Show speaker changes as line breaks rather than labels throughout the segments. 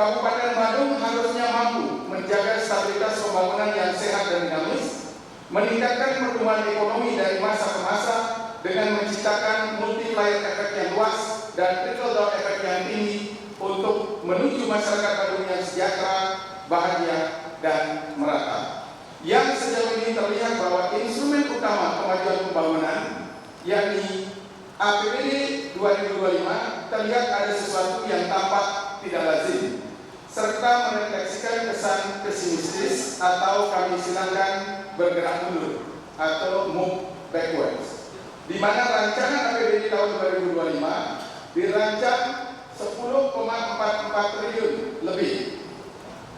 Kabupaten Badung harusnya mampu menjaga stabilitas pembangunan yang sehat dan dinamis, meningkatkan pertumbuhan ekonomi dari masa ke masa dengan menciptakan multiplier effect yang luas dan trickle down effect yang tinggi untuk menuju masyarakat Badung yang sejahtera, bahagia, dan merata. Yang sejauh ini terlihat bahwa instrumen utama kemajuan pembangunan, yakni APBD 2025, terlihat ada sesuatu yang tampak tidak lazim, serta merefleksikan kesan pesimistis atau kami istilahkan bergerak mundur atau move backwards, di mana rancangan APBD tahun 2025 dirancang 10,44 triliun lebih.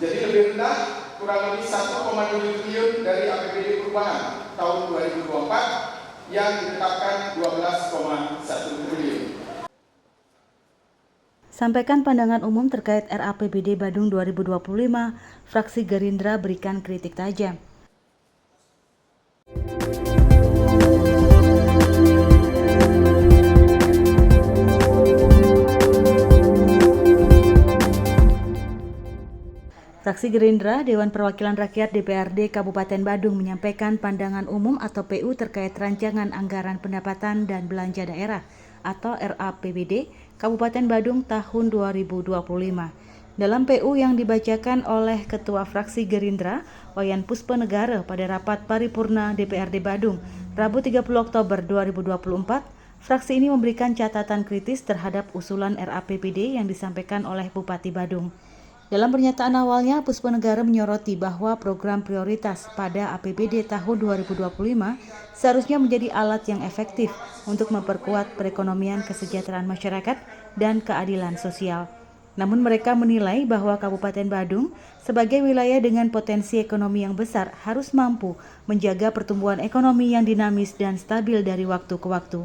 Jadi lebih rendah, kurang lebih 1,7 triliun dari APBD perubahan tahun 2024 yang ditetapkan 12,1 triliun.
Sampaikan pandangan umum terkait RAPBD Badung 2025, fraksi Gerindra berikan kritik tajam. Fraksi Gerindra, Dewan Perwakilan Rakyat DPRD Kabupaten Badung menyampaikan pandangan umum atau PU terkait rancangan anggaran pendapatan dan belanja daerah atau RAPBD Kabupaten Badung tahun 2025. Dalam PU yang dibacakan oleh Ketua Fraksi Gerindra, Wayan Puspanegara pada rapat paripurna DPRD Badung, Rabu 30 Oktober 2024, fraksi ini memberikan catatan kritis terhadap usulan RAPBD yang disampaikan oleh Bupati Badung. Dalam pernyataan awalnya, Puspanegara menyoroti bahwa program prioritas pada APBD tahun 2025 seharusnya menjadi alat yang efektif untuk memperkuat perekonomian kesejahteraan masyarakat dan keadilan sosial. Namun mereka menilai bahwa Kabupaten Badung sebagai wilayah dengan potensi ekonomi yang besar harus mampu menjaga pertumbuhan ekonomi yang dinamis dan stabil dari waktu ke waktu.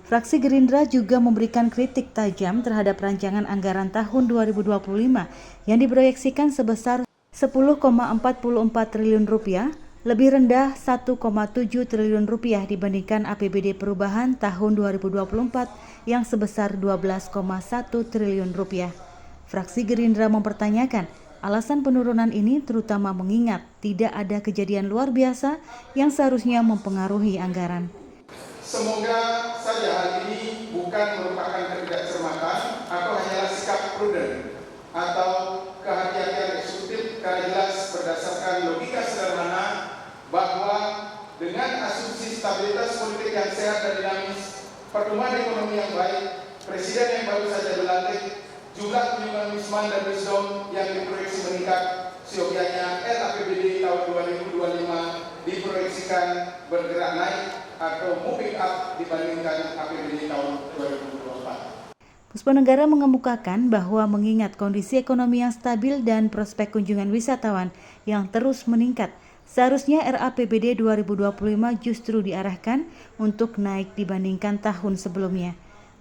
Fraksi Gerindra juga memberikan kritik tajam terhadap rancangan anggaran tahun 2025 yang diproyeksikan sebesar 10,44 triliun rupiah, lebih rendah 1,7 triliun rupiah dibandingkan APBD perubahan tahun 2024 yang sebesar 12,1 triliun rupiah. Fraksi Gerindra mempertanyakan alasan penurunan ini terutama mengingat tidak ada kejadian luar biasa yang seharusnya mempengaruhi anggaran.
Semoga saja hal ini bukan merupakan ketidakcermatan atau hanyalah sikap prudent atau kehati-hatian eksekutif, karena jelas berdasarkan logika sederhana bahwa dengan asumsi stabilitas politik yang sehat dan dinamis, pertumbuhan ekonomi yang baik, presiden yang baru saja dilantik, jumlah kunjungan wisman dan wisdom yang diproyeksi meningkat, siogianya RAPBD tahun 2025 diproyeksikan bergerak naik atau moving up dibandingkan APBD tahun 2024.
Puspanegara mengemukakan bahwa mengingat kondisi ekonomi yang stabil dan prospek kunjungan wisatawan yang terus meningkat, seharusnya RAPBD 2025 justru diarahkan untuk naik dibandingkan tahun sebelumnya.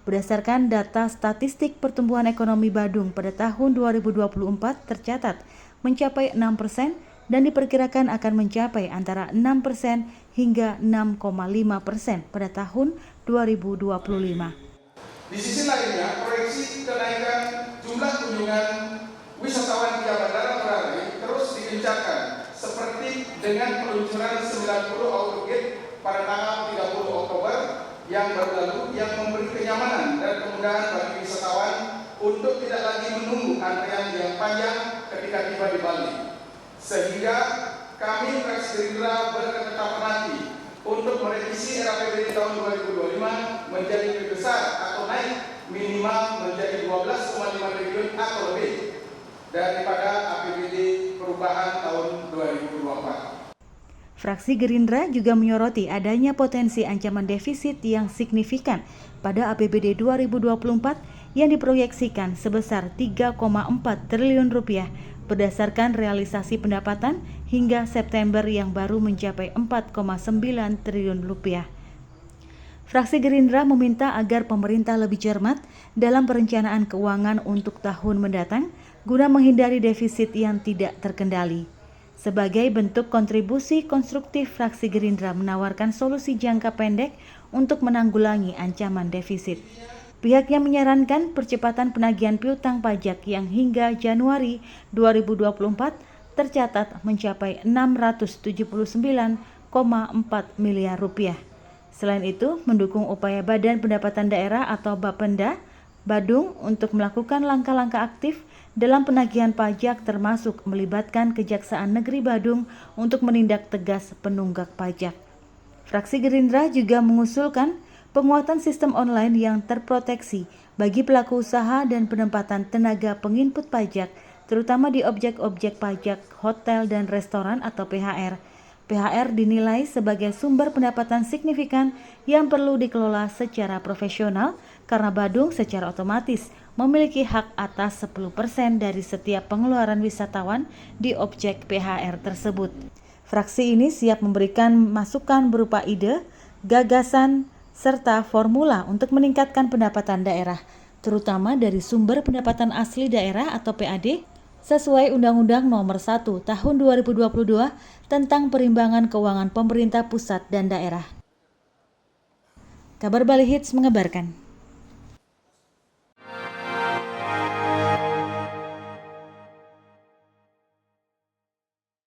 Berdasarkan data statistik pertumbuhan ekonomi Badung pada tahun 2024 tercatat mencapai 6% dan diperkirakan akan mencapai antara 6% hingga 6,5% pada tahun 2025.
Di sisi lainnya, proyeksi kenaikan jumlah kunjungan wisatawan via Bandara Ngurah Rai terus digencarkan, seperti dengan peluncuran 90 autogate pada tanggal 30 Oktober yang baru lalu, yang memberi kenyamanan dan kemudahan bagi wisatawan untuk tidak lagi menunggu antrian yang panjang ketika tiba di Bali. Sehingga kami fraksi Gerindra berketetapan hati untuk merevisi RAPBD tahun 2025 menjadi lebih besar atau naik minimal menjadi 12,5 triliun atau lebih daripada APBD perubahan tahun 2024.
Fraksi Gerindra juga menyoroti adanya potensi ancaman defisit yang signifikan pada APBD 2024 yang diproyeksikan sebesar 3,4 triliun rupiah berdasarkan realisasi pendapatan hingga September yang baru mencapai 4,9 triliun rupiah. Fraksi Gerindra meminta agar pemerintah lebih cermat dalam perencanaan keuangan untuk tahun mendatang guna menghindari defisit yang tidak terkendali. Sebagai bentuk kontribusi konstruktif, fraksi Gerindra menawarkan solusi jangka pendek untuk menanggulangi ancaman defisit. Pihaknya menyarankan percepatan penagihan piutang pajak yang hingga Januari 2024 tercatat mencapai 679,4 miliar rupiah. Selain itu, mendukung upaya Badan Pendapatan Daerah atau Bapenda Badung untuk melakukan langkah-langkah aktif dalam penagihan pajak termasuk melibatkan Kejaksaan Negeri Badung untuk menindak tegas penunggak pajak. Fraksi Gerindra juga mengusulkan penguatan sistem online yang terproteksi bagi pelaku usaha dan penempatan tenaga penginput pajak, terutama di objek-objek pajak hotel dan restoran atau PHR. PHR dinilai sebagai sumber pendapatan signifikan yang perlu dikelola secara profesional karena Badung secara otomatis memiliki hak atas 10% dari setiap pengeluaran wisatawan di objek PHR tersebut. Fraksi ini siap memberikan masukan berupa ide, gagasan, serta formula untuk meningkatkan pendapatan daerah, terutama dari sumber pendapatan asli daerah atau PAD, sesuai Undang-Undang Nomor 1 Tahun 2022 tentang perimbangan keuangan pemerintah pusat dan daerah. Kabar Bali Hits mengabarkan.